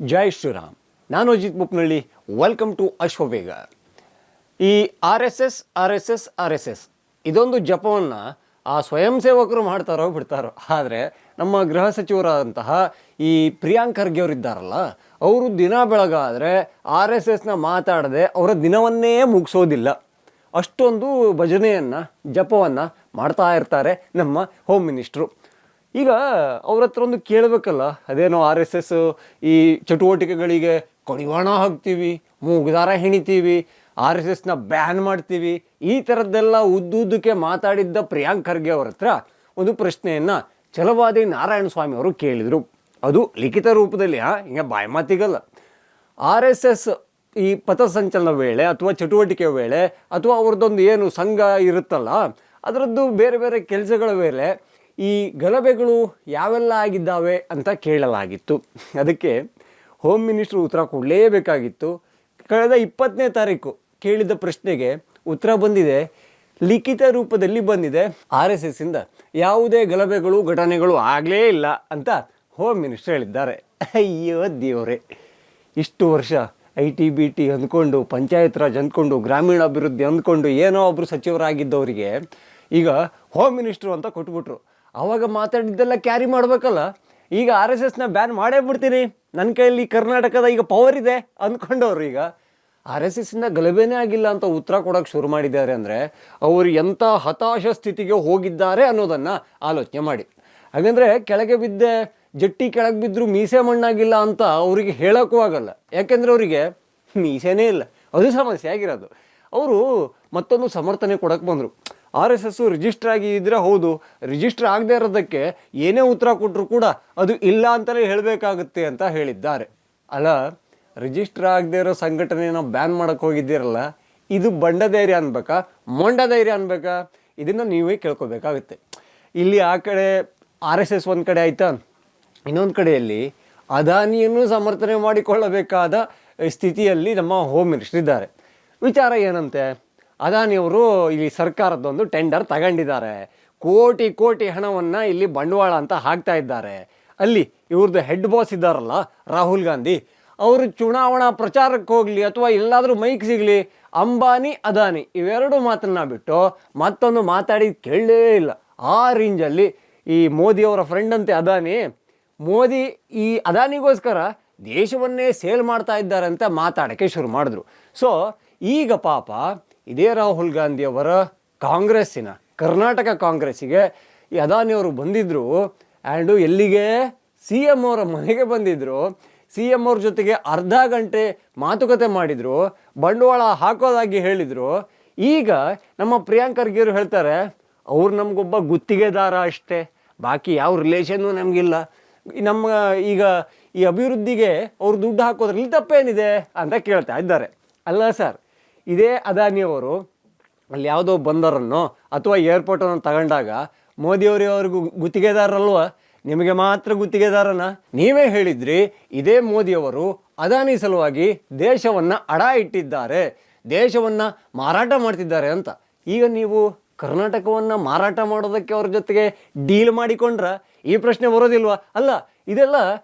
ಜೈ ಶ್ರೀರಾಮ್. ನಾನು Ajit Mupnalli. Welcome to Ashwavega. ಈ R S S ಇದೊಂದು ಜಪವನ್ನು ಆ ಸ್ವಯಂ ಸೇವಕರು ಮಾಡ್ತಾರೋ ಬಿಡ್ತಾರೋ, ಆದರೆ ನಮ್ಮ ಗೃಹ ಸಚಿವರಾದಂತಹ ಈ ಪ್ರಿಯಾಂಕ್ ಖರ್ಗೆ ಅವರು ಇದ್ದಾರಲ್ಲ, ಅವರು ದಿನ ಬೆಳಗಾದರೆ ಆರ್ ಎಸ್ ಎಸ್ನ ಮಾತಾಡದೆ ಅವರ ದಿನವನ್ನೇ ಮುಗಿಸೋದಿಲ್ಲ. ಅಷ್ಟೊಂದು ಭಜನೆಯನ್ನು ಜಪವನ್ನು ಮಾಡ್ತಾ ಇರ್ತಾರೆ ನಮ್ಮ ಹೋಮ್ ಮಿನಿಸ್ಟ್ರು. ಈಗ ಅವ್ರ ಹತ್ರ ಒಂದು ಕೇಳಬೇಕಲ್ಲ, ಅದೇನೋ ಆರ್ ಎಸ್ ಎಸ್ ಈ ಚಟುವಟಿಕೆಗಳಿಗೆ ಕಡಿವಾಣ ಹಾಕ್ತೀವಿ, ಮೂಗುದಾರ ಹೆಣಿತೀವಿ, ಆರ್ ಎಸ್ ಎಸ್ನ ಬ್ಯಾನ್ ಮಾಡ್ತೀವಿ, ಈ ಥರದ್ದೆಲ್ಲ ಉದ್ದುದ್ದಕ್ಕೆ ಮಾತಾಡಿದ್ದ ಪ್ರಿಯಾಂಕ್ ಖರ್ಗೆ ಅವ್ರ ಹತ್ರ ಒಂದು ಪ್ರಶ್ನೆಯನ್ನು ಛಲವಾದಿ ನಾರಾಯಣ ಸ್ವಾಮಿ ಅವರು ಕೇಳಿದರು. ಅದು ಲಿಖಿತ ರೂಪದಲ್ಲಿ, ಹಿಂಗೆ ಬಾಯಿ ಮಾತಿಗಲ್ಲ. ಆರ್ ಎಸ್ ಎಸ್ ಈ ಪಥಸಂಚಲನ ವೇಳೆ ಅಥವಾ ಚಟುವಟಿಕೆ ವೇಳೆ ಅಥವಾ ಅವ್ರದ್ದೊಂದು ಏನು ಸಂಘ ಇರುತ್ತಲ್ಲ, ಅದರದ್ದು ಬೇರೆ ಬೇರೆ ಕೆಲಸಗಳ ವೇಳೆ ಈ ಗಲಭೆಗಳು ಯಾವೆಲ್ಲ ಆಗಿದ್ದಾವೆ ಅಂತ ಕೇಳಲಾಗಿತ್ತು. ಅದಕ್ಕೆ ಹೋಮ್ ಮಿನಿಸ್ಟ್ರು ಉತ್ತರ ಕೊಡಲೇಬೇಕಾಗಿತ್ತು. ಕಳೆದ 20ನೇ ತಾರೀಕು ಕೇಳಿದ ಪ್ರಶ್ನೆಗೆ ಉತ್ತರ ಬಂದಿದೆ, ಲಿಖಿತ ರೂಪದಲ್ಲಿ ಬಂದಿದೆ. ಆರ್ ಎಸ್ ಎಸ್ಸಿಂದ ಯಾವುದೇ ಗಲಭೆಗಳು ಘಟನೆಗಳು ಆಗಲೇ ಇಲ್ಲ ಅಂತ ಹೋಮ್ ಮಿನಿಸ್ಟರ್ ಹೇಳಿದ್ದಾರೆ. ಅಯ್ಯೋ ದೇವರೇ, ಇಷ್ಟು ವರ್ಷ ITBT ಅಂದ್ಕೊಂಡು, ಪಂಚಾಯತ್ ರಾಜ್ ಅಂದ್ಕೊಂಡು, ಗ್ರಾಮೀಣಾಭಿವೃದ್ಧಿ ಅಂದ್ಕೊಂಡು ಏನೋ ಒಬ್ಬರು ಸಚಿವರಾಗಿದ್ದವರಿಗೆ ಈಗ ಹೋಮ್ ಮಿನಿಸ್ಟ್ರು ಅಂತ ಕೊಟ್ಬಿಟ್ರು. ಆವಾಗ ಮಾತಾಡಿದ್ದೆಲ್ಲ ಕ್ಯಾರಿ ಮಾಡಬೇಕಲ್ಲ. ಈಗ ಆರ್ ಎಸ್ ಎಸ್ನ ಬ್ಯಾನ್ ಮಾಡೇ ಬಿಡ್ತೀನಿ, ನನ್ನ ಕೈಯಲ್ಲಿ ಕರ್ನಾಟಕದ ಈಗ ಪವರ್ ಇದೆ ಅಂದ್ಕೊಂಡವ್ರು ಈಗ ಆರ್ ಎಸ್ ಎಸ್ಸಿಂದ ಗಲಭೆನೇ ಆಗಿಲ್ಲ ಅಂತ ಉತ್ತರ ಕೊಡೋಕ್ಕೆ ಶುರು ಮಾಡಿದ್ದಾರೆ ಅಂದರೆ ಅವರು ಎಂಥ ಹತಾಶ ಸ್ಥಿತಿಗೆ ಹೋಗಿದ್ದಾರೆ ಅನ್ನೋದನ್ನು ಆಲೋಚನೆ ಮಾಡಿ. ಹಾಗಂದರೆ ಕೆಳಗೆ ಬಿದ್ದೆ ಜಟ್ಟಿ ಕೆಳಗೆ ಬಿದ್ದರೂ ಮೀಸೆ ಮಣ್ಣಾಗಿಲ್ಲ ಅಂತ ಅವರಿಗೆ ಹೇಳೋಕ್ಕೂ ಆಗಲ್ಲ. ಯಾಕೆಂದರೆ ಅವರಿಗೆ ಮೀಸೆನೇ ಇಲ್ಲ, ಅದು ಸಮಸ್ಯೆ ಆಗಿರೋದು. ಅವರು ಮತ್ತೊಂದು ಸಮರ್ಥನೆ ಕೊಡೋಕ್ಕೆ ಬಂದರು. ಆರ್ ಎಸ್ ಎಸ್ಸು ರಿಜಿಸ್ಟರ್ ಆಗಿದ್ದರೆ ಹೌದು, ರಿಜಿಸ್ಟರ್ ಆಗದೆ ಇರೋದಕ್ಕೆ ಏನೇ ಉತ್ತರ ಕೊಟ್ಟರು ಕೂಡ ಅದು ಇಲ್ಲ ಅಂತಲೇ ಹೇಳಬೇಕಾಗುತ್ತೆ ಅಂತ ಹೇಳಿದ್ದಾರೆ. ಅಲ್ಲ, ರಿಜಿಸ್ಟರ್ ಆಗದೆ ಇರೋ ಸಂಘಟನೆನ ಬ್ಯಾನ್ ಮಾಡೋಕ್ಕೆ ಹೋಗಿದ್ದೀರಲ್ಲ, ಇದು ಬಂಡ ಧೈರ್ಯ ಅನ್ಬೇಕಾ, ಮೊಂಡ ಧೈರ್ಯ ಅನ್ಬೇಕಾ? ಇದನ್ನು ನೀವೇ ಕೇಳ್ಕೊಬೇಕಾಗುತ್ತೆ. ಇಲ್ಲಿ ಆ ಕಡೆ ಆರ್ ಎಸ್ ಎಸ್ ಒಂದು ಕಡೆ ಆಯಿತಾ, ಇನ್ನೊಂದು ಕಡೆಯಲ್ಲಿ ಅದಾನಿಯನ್ನು ಸಮರ್ಥನೆ ಮಾಡಿಕೊಳ್ಳಬೇಕಾದ ಸ್ಥಿತಿಯಲ್ಲಿ ನಮ್ಮ ಹೋಮ್ ಮಿನಿಸ್ಟರ್ ಇದ್ದಾರೆ. ವಿಚಾರ ಏನಂತೆ, ಅದಾನಿಯವರು ಇಲ್ಲಿ ಸರ್ಕಾರದೊಂದು ಟೆಂಡರ್ ತಗೊಂಡಿದ್ದಾರೆ, ಕೋಟಿ ಕೋಟಿ ಹಣವನ್ನು ಇಲ್ಲಿ ಬಂಡವಾಳ ಅಂತ ಹಾಕ್ತಾ ಇದ್ದಾರೆ. ಅಲ್ಲಿ ಇವ್ರದ್ದು ಹೆಡ್ ಬಾಸ್ ಇದ್ದಾರಲ್ಲ ರಾಹುಲ್ ಗಾಂಧಿ, ಅವರು ಚುನಾವಣಾ ಪ್ರಚಾರಕ್ಕೆ ಹೋಗಲಿ ಅಥವಾ ಎಲ್ಲಾದರೂ ಮೈಕ್ ಸಿಗಲಿ, ಅಂಬಾನಿ ಅದಾನಿ ಇವೆರಡು ಮಾತನ್ನ ಬಿಟ್ಟು ಮತ್ತೊಂದು ಮಾತಾಡಿ ಕೇಳಲೇ ಇಲ್ಲ. ಆ ರೇಂಜಲ್ಲಿ ಈ ಮೋದಿಯವರ ಫ್ರೆಂಡ್ ಅಂತೆ ಅದಾನಿ, ಮೋದಿ ಈ ಅದಾನಿಗೋಸ್ಕರ ದೇಶವನ್ನೇ ಸೇಲ್ ಮಾಡ್ತಾ ಇದ್ದಾರೆ ಅಂತ ಮಾತಾಡೋಕ್ಕೆ ಶುರು ಮಾಡಿದ್ರು. ಸೊ ಈಗ ಪಾಪ ಇದೇ ರಾಹುಲ್ ಗಾಂಧಿಯವರ ಕಾಂಗ್ರೆಸ್ಸಿನ ಕರ್ನಾಟಕ ಕಾಂಗ್ರೆಸ್ಸಿಗೆ ಈ ಅದಾನಿಯವರು ಬಂದಿದ್ದರು. ಆ್ಯಂಡು ಎಲ್ಲಿಗೆ, ಸಿ ಎಮ್ ಅವರ ಮನೆಗೆ ಬಂದಿದ್ದರು. ಸಿ ಎಮ್ ಅವ್ರ ಜೊತೆಗೆ ಅರ್ಧ ಗಂಟೆ ಮಾತುಕತೆ ಮಾಡಿದರು, ಬಂಡವಾಳ ಹಾಕೋದಾಗಿ ಹೇಳಿದರು. ಈಗ ನಮ್ಮ ಪ್ರಿಯಾಂಕ್ ಖರ್ಗೆ ಅವರು ಹೇಳ್ತಾರೆ, ಅವ್ರು ನಮಗೊಬ್ಬ ಗುತ್ತಿಗೆದಾರ ಅಷ್ಟೇ, ಬಾಕಿ ಯಾವ ರಿಲೇಷನ್ನು ನಮಗಿಲ್ಲ, ನಮ್ಮ ಈಗ ಈ ಅಭಿವೃದ್ಧಿಗೆ ಅವ್ರು ದುಡ್ಡು ಹಾಕೋದ್ರಲ್ಲಿ ತಪ್ಪೇನಿದೆ ಅಂತ ಕೇಳ್ತಾ ಇದ್ದಾರೆ. ಅಲ್ಲ ಸರ್, ಇದೇ ಅದಾನಿಯವರು ಅಲ್ಲಿ ಯಾವುದೋ ಬಂದರನ್ನು ಅಥವಾ ಏರ್ಪೋರ್ಟನ್ನು ತಗೊಂಡಾಗ ಮೋದಿಯವರಿಗೂ ಗುತ್ತಿಗೆದಾರಲ್ವ, ನಿಮಗೆ ಮಾತ್ರ ಗುತ್ತಿಗೆದಾರನ? ನೀವೇ ಹೇಳಿದ್ರಿ ಇದೇ ಮೋದಿಯವರು ಅದಾನಿ ಸಲುವಾಗಿ ದೇಶವನ್ನು ಅಡ ಇಟ್ಟಿದ್ದಾರೆ, ದೇಶವನ್ನು ಮಾರಾಟ ಮಾಡ್ತಿದ್ದಾರೆ ಅಂತ. ಈಗ ನೀವು ಕರ್ನಾಟಕವನ್ನು ಮಾರಾಟ ಮಾಡೋದಕ್ಕೆ ಅವ್ರ ಜೊತೆಗೆ ಡೀಲ್ ಮಾಡಿಕೊಂಡ್ರೆ ಈ ಪ್ರಶ್ನೆ ಬರೋದಿಲ್ವಾ? ಅಲ್ಲ, ಇದೆಲ್ಲ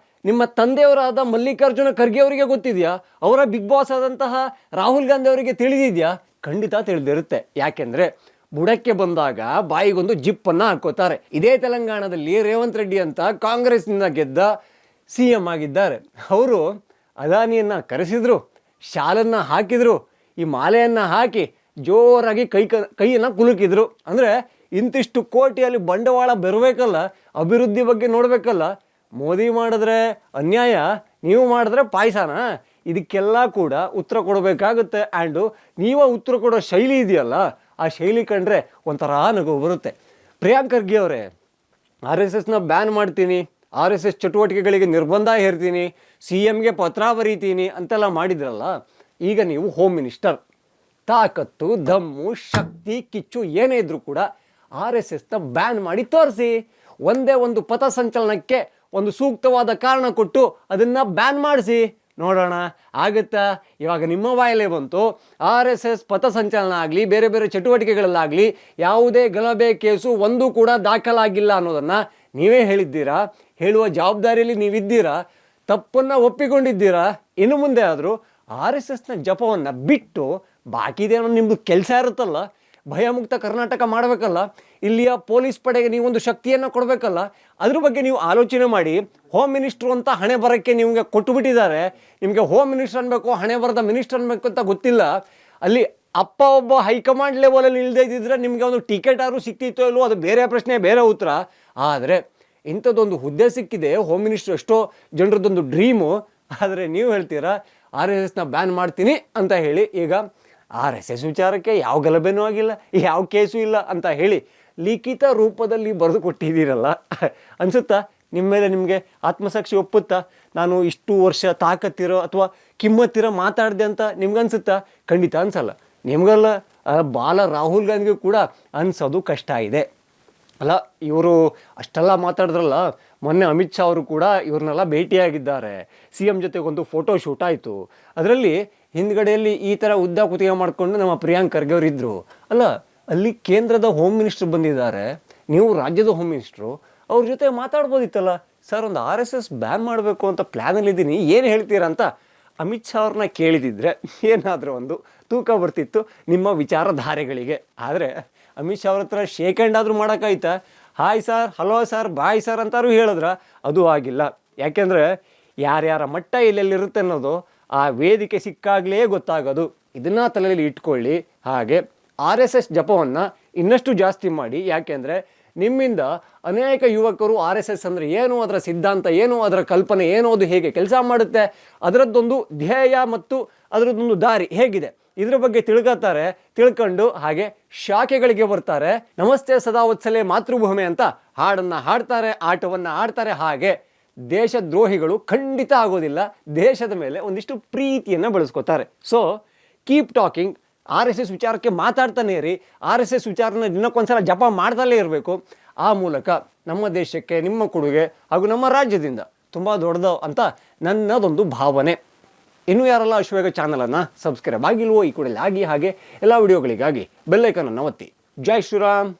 ನಿಮ್ಮ ತಂದೆಯವರಾದ ಮಲ್ಲಿಕಾರ್ಜುನ ಖರ್ಗೆ ಅವರಿಗೆ ಗೊತ್ತಿದೆಯಾ? ಅವರ ಬಿಗ್ ಬಾಸ್ ಆದಂತಹ ರಾಹುಲ್ ಗಾಂಧಿ ಅವರಿಗೆ ತಿಳಿದಿದೆಯಾ? ಖಂಡಿತ ತಿಳಿದಿರುತ್ತೆ. ಯಾಕೆಂದರೆ ಬುಡಕ್ಕೆ ಬಂದಾಗ ಬಾಯಿಗೊಂದು ಜಿಪ್ಪನ್ನು ಹಾಕೋತಾರೆ. ಇದೇ ತೆಲಂಗಾಣದಲ್ಲಿ ರೇವಂತ್ ರೆಡ್ಡಿ ಅಂತ ಕಾಂಗ್ರೆಸ್ನಿಂದ ಗೆದ್ದ ಸಿ ಎಮ್ ಆಗಿದ್ದಾರೆ. ಅವರು ಅದಾನಿಯನ್ನು ಕರೆಸಿದ್ರು, ಶಾಲನ್ನು ಹಾಕಿದರು, ಈ ಮಾಲೆಯನ್ನು ಹಾಕಿ ಜೋರಾಗಿ ಕೈಯನ್ನು ಕುಲುಕಿದ್ರು. ಅಂದರೆ ಇಂತಿಷ್ಟು ಕೋಟಿಯಲ್ಲಿ ಬಂಡವಾಳ ಬರಬೇಕಲ್ಲ, ಅಭಿವೃದ್ಧಿ ಬಗ್ಗೆ ನೋಡಬೇಕಲ್ಲ. ಮೋದಿ ಮಾಡಿದ್ರೆ ಅನ್ಯಾಯ, ನೀವು ಮಾಡಿದ್ರೆ ಪಾಯಸನ, ಇದಕ್ಕೆಲ್ಲ ಕೂಡ ಉತ್ತರ ಕೊಡಬೇಕಾಗುತ್ತೆ. ಆ್ಯಂಡು ನೀವು ಉತ್ತರ ಕೊಡೋ ಶೈಲಿ ಇದೆಯಲ್ಲ, ಆ ಶೈಲಿ ಕಂಡ್ರೆ ಒಂಥರ ನಗು ಬರುತ್ತೆ. ಪ್ರಿಯಾಂಕ್ ಖರ್ಗೆ ಅವರೇ, ಆರ್ ಎಸ್ ಎಸ್ನ ಬ್ಯಾನ್ ಮಾಡ್ತೀನಿ, ಆರ್ ಎಸ್ ಎಸ್ ಚಟುವಟಿಕೆಗಳಿಗೆ ನಿರ್ಬಂಧ ಹೇರ್ತೀನಿ, ಸಿ ಎಮ್ಗೆ ಪತ್ರ ಬರೀತೀನಿ ಅಂತೆಲ್ಲ ಮಾಡಿದ್ರಲ್ಲ, ಈಗ ನೀವು ಹೋಮ್ ಮಿನಿಸ್ಟರ್. ತಾಕತ್ತು, ದಮ್ಮು, ಶಕ್ತಿ, ಕಿಚ್ಚು ಏನೇ ಇದ್ರೂ ಕೂಡ ಆರ್ ಎಸ್ ಎಸ್ನ ಬ್ಯಾನ್ ಮಾಡಿ ತೋರಿಸಿ. ಒಂದೇ ಒಂದು ಪಥಸಂಚಲನಕ್ಕೆ ಒಂದು ಸೂಕ್ತವಾದ ಕಾರಣ ಕೊಟ್ಟು ಅದನ್ನು ಬ್ಯಾನ್ ಮಾಡಿಸಿ ನೋಡೋಣ, ಆಗುತ್ತಾ? ಇವಾಗ ನಿಮ್ಮ ಬಾಯಲ್ಲೇ ಬಂತು, ಆರ್ ಎಸ್ ಎಸ್ ಪಥಸಂಚಲನ ಆಗಲಿ ಬೇರೆ ಬೇರೆ ಚಟುವಟಿಕೆಗಳಲ್ಲಾಗಲಿ ಯಾವುದೇ ಗಲಭೆ ಕೇಸು ಒಂದು ಕೂಡ ದಾಖಲಾಗಿಲ್ಲ ಅನ್ನೋದನ್ನು ನೀವೇ ಹೇಳಿದ್ದೀರಾ, ಹೇಳುವ ಜವಾಬ್ದಾರಿಯಲ್ಲಿ ನೀವಿದ್ದೀರಾ. ತಪ್ಪನ್ನು ಒಪ್ಪಿಕೊಂಡಿದ್ದೀರಾ. ಇನ್ನು ಮುಂದೆ ಆದರೂ RSSನ ಜಪವನ್ನು ಬಿಟ್ಟು ಬಾಕಿದೇನೋ ನಿಮ್ಮದು ಕೆಲಸ ಇರುತ್ತಲ್ಲ, ಭಯಮುಕ್ತ ಕರ್ನಾಟಕ ಮಾಡಬೇಕಲ್ಲ, ಇಲ್ಲಿಯ ಪೊಲೀಸ್ ಪಡೆಗೆ ನೀವೊಂದು ಶಕ್ತಿಯನ್ನು ಕೊಡಬೇಕಲ್ಲ, ಅದ್ರ ಬಗ್ಗೆ ನೀವು ಆಲೋಚನೆ ಮಾಡಿ. ಹೋಮ್ ಮಿನಿಸ್ಟ್ರು ಅಂತ ಹಣೆ ಬರೋಕ್ಕೆ ನಿಮಗೆ ಕೊಟ್ಟುಬಿಟ್ಟಿದ್ದಾರೆ. ನಿಮಗೆ ಹೋಮ್ ಮಿನಿಸ್ಟರ್ ಅನ್ಬೇಕು, ಹಣೆ ಬರದ ಮಿನಿಸ್ಟರ್ ಅನ್ಬೇಕು ಅಂತ ಗೊತ್ತಿಲ್ಲ. ಅಲ್ಲಿ ಅಪ್ಪ ಒಬ್ಬ ಹೈಕಮಾಂಡ್ ಲೆವೆಲಲ್ಲಿ ಇಲ್ಲದೇ ಇದ್ದಿದ್ರೆ ನಿಮಗೆ ಒಂದು ಟಿಕೆಟ್ ಆದರೂ ಸಿಕ್ತಿತ್ತೋ ಇಲ್ಲವೋ, ಅದು ಬೇರೆ ಪ್ರಶ್ನೆ, ಬೇರೆ ಉತ್ತರ. ಆದರೆ ಇಂಥದ್ದೊಂದು ಹುದ್ದೆ ಸಿಕ್ಕಿದೆ, ಹೋಮ್ ಮಿನಿಸ್ಟ್ರು ಎಷ್ಟೋ ಜನರದ್ದೊಂದು ಡ್ರೀಮು. ಆದರೆ ನೀವು ಹೇಳ್ತೀರಾ RSSನ ಬ್ಯಾನ್ ಮಾಡ್ತೀನಿ ಅಂತ ಹೇಳಿ. ಈಗ RSS ವಿಚಾರಕ್ಕೆ ಯಾವ ಗಲಭೆನೂ ಆಗಿಲ್ಲ, ಯಾವ ಕೇಸು ಇಲ್ಲ ಅಂತ ಹೇಳಿ ಲಿಖಿತ ರೂಪದಲ್ಲಿ ಬರೆದು ಕೊಟ್ಟಿದ್ದೀರಲ್ಲ, ಅನಿಸುತ್ತಾ ನಿಮ್ಮ ಮೇಲೆ ನಿಮಗೆ ಆತ್ಮಸಾಕ್ಷಿ ಒಪ್ಪುತ್ತಾ? ನಾನು ಇಷ್ಟು ವರ್ಷ ತಾಕತ್ತಿರೋ ಅಥವಾ ಕಿಮ್ಮತ್ತಿರೋ ಮಾತಾಡಿದೆ ಅಂತ ನಿಮ್ಗನ್ಸುತ್ತಾ? ಖಂಡಿತ ಅನ್ಸಲ್ಲ. ನಿಮಗಲ್ಲ, ಬಾಲ ರಾಹುಲ್ ಗಾಂಧಿಗೂ ಕೂಡ ಅನ್ಸೋದು ಕಷ್ಟ ಇದೆ. ಅಲ್ಲ, ಇವರು ಅಷ್ಟೆಲ್ಲ ಮಾತಾಡಿದ್ರಲ್ಲ, ಮೊನ್ನೆ ಅಮಿತ್ ಶಾ ಅವರು ಕೂಡ ಇವ್ರನ್ನೆಲ್ಲ ಭೇಟಿಯಾಗಿದ್ದಾರೆ. CM ಜೊತೆಗೆ ಒಂದು ಫೋಟೋ ಶೂಟ್ ಆಯಿತು. ಅದರಲ್ಲಿ ಹಿಂದ್ಗಡೆಯಲ್ಲಿ ಈ ಥರ ಉದ್ದ ಕುತ್ತಿಗೆ ಮಾಡಿಕೊಂಡು ನಮ್ಮ ಪ್ರಿಯಾಂಕ್ ಖರ್ಗೆ ಅವರು ಇದ್ದರು. ಅಲ್ಲ, ಅಲ್ಲಿ ಕೇಂದ್ರದ ಹೋಮ್ ಮಿನಿಸ್ಟ್ರು ಬಂದಿದ್ದಾರೆ, ನೀವು ರಾಜ್ಯದ ಹೋಮ್ ಮಿನಿಸ್ಟ್ರು, ಅವ್ರ ಜೊತೆ ಮಾತಾಡ್ಬೋದಿತ್ತಲ್ಲ. ಸರ್, ಒಂದು RSS ಬ್ಯಾನ್ ಮಾಡಬೇಕು ಅಂತ ಪ್ಲ್ಯಾನಲ್ಲಿದ್ದೀನಿ, ಏನು ಹೇಳ್ತೀರಾ ಅಂತ ಅಮಿತ್ ಶಾ ಅವ್ರನ್ನ ಕೇಳಿದಿದ್ರೆ ಏನಾದರೂ ಒಂದು ತೂಕ ಬರ್ತಿತ್ತು ನಿಮ್ಮ ವಿಚಾರಧಾರೆಗಳಿಗೆ. ಆದರೆ ಅಮಿತ್ ಶಾ ಅವ್ರ ಹತ್ರ ಶೇಕ್ ಹ್ಯಾಂಡ್ ಆದರೂ ಮಾಡೋಕ್ಕಾಯ್ತಾ? Hi sir, hello sir, bye sir ಅಂತಾರು ಹೇಳಿದ್ರ? ಅದು ಆಗಿಲ್ಲ. ಯಾಕೆಂದರೆ ಯಾರ್ಯಾರ ಮಟ್ಟ ಎಲ್ಲೆಲ್ಲಿರುತ್ತೆ ಅನ್ನೋದು ಆ ವೇದಿಕೆ ಸಿಕ್ಕಾಗಲೇ ಗೊತ್ತಾಗೋದು. ಇದನ್ನು ತಲೆಯಲ್ಲಿ ಇಟ್ಕೊಳ್ಳಿ. ಹಾಗೆ RSS ಜಪವನ್ನು ಇನ್ನಷ್ಟು ಜಾಸ್ತಿ ಮಾಡಿ. ಯಾಕೆಂದರೆ ನಿಮ್ಮಿಂದ ಅನೇಕ ಯುವಕರು RSS ಅಂದರೆ ಏನು, ಅದರ ಸಿದ್ಧಾಂತ ಏನು, ಅದರ ಕಲ್ಪನೆ ಏನು, ಅದು ಹೇಗೆ ಕೆಲಸ ಮಾಡುತ್ತೆ, ಅದರದ್ದೊಂದು ಧ್ಯೇಯ ಮತ್ತು ಅದರದ್ದೊಂದು ದಾರಿ ಹೇಗಿದೆ, ಇದ್ರ ಬಗ್ಗೆ ತಿಳ್ಕೊಂಡು ಹಾಗೆ ಶಾಖೆಗಳಿಗೆ ಬರ್ತಾರೆ. ನಮಸ್ತೆ ಸದಾ ವತ್ಸಲೆ ಮಾತೃಭೂಮಿ ಅಂತ ಹಾಡನ್ನು ಹಾಡ್ತಾರೆ, ಆಟವನ್ನು ಆಡ್ತಾರೆ. ಹಾಗೆ ದೇಶದ್ರೋಹಿಗಳು ಖಂಡಿತ ಆಗೋದಿಲ್ಲ. ದೇಶದ ಮೇಲೆ ಒಂದಿಷ್ಟು ಪ್ರೀತಿಯನ್ನು ಬೆಳೆಸ್ಕೋತಾರೆ. So keep talking. RSS ವಿಚಾರಕ್ಕೆ ಮಾತಾಡ್ತಾನೆ ಇರಿ. RSS ವಿಚಾರನ ದಿನಕ್ಕೊಂದ್ಸಲ ಜಪ ಮಾಡ್ದಲೇ ಇರಬೇಕು. ಆ ಮೂಲಕ ನಮ್ಮ ದೇಶಕ್ಕೆ ನಿಮ್ಮ ಕೊಡುಗೆ ಹಾಗೂ ನಮ್ಮ ರಾಜ್ಯದಿಂದ ತುಂಬ ದೊಡ್ಡದು ಅಂತ ನನ್ನದೊಂದು ಭಾವನೆ. ಇನ್ನೂ ಯಾರೆಲ್ಲ ಅಶ್ವವೇಗ ಚಾನಲನ್ನು ಸಬ್ಸ್ಕ್ರೈಬ್ ಆಗಿಲ್ವೋ ಈ ಕೂಡಲೇ ಆಗಿ. ಹಾಗೆ ಎಲ್ಲ ವಿಡಿಯೋಗಳಿಗಾಗಿ ಬೆಲ್ಲೈಕನನ್ನು ಒತ್ತಿ. ಜೈ ಶ್ರೀರಾಮ್.